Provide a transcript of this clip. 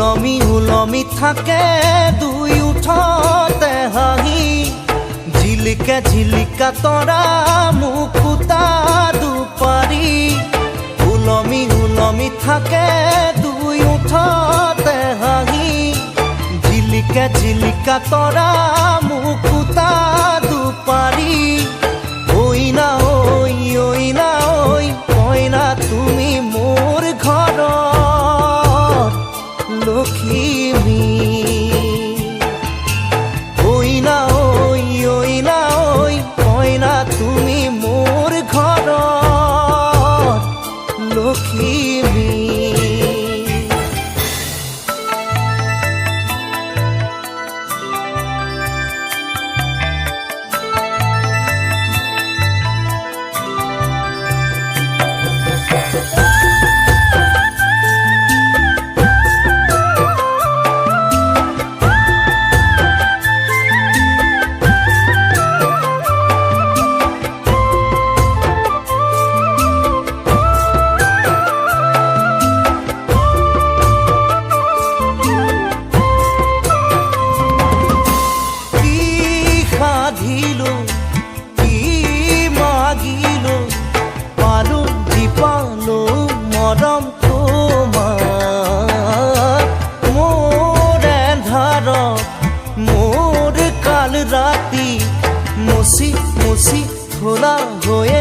উলমি থাকে দুই উঠতে হাঁহি ঝিলিকে ঝিলিকা তৰা মুকুতা দুপাৰি উলমি থাকে দুই উঠতে হাঁহি ঝিলিকে ঝিলিকা তৰা মুকুতা দুপাৰি ঐনা ঐ ঐনা ঐ কইনা তুমি মোৰ ঘৰত লখিমী ঐনা ঐ ঐনা ঐ কইনা তুমি মোৰ ঘৰত লখিমী মৰম তোমাৰ মোৰ এন্ধাৰত মোৰ কাল ৰাতি মুচি মুচি থোলা হৈয়ে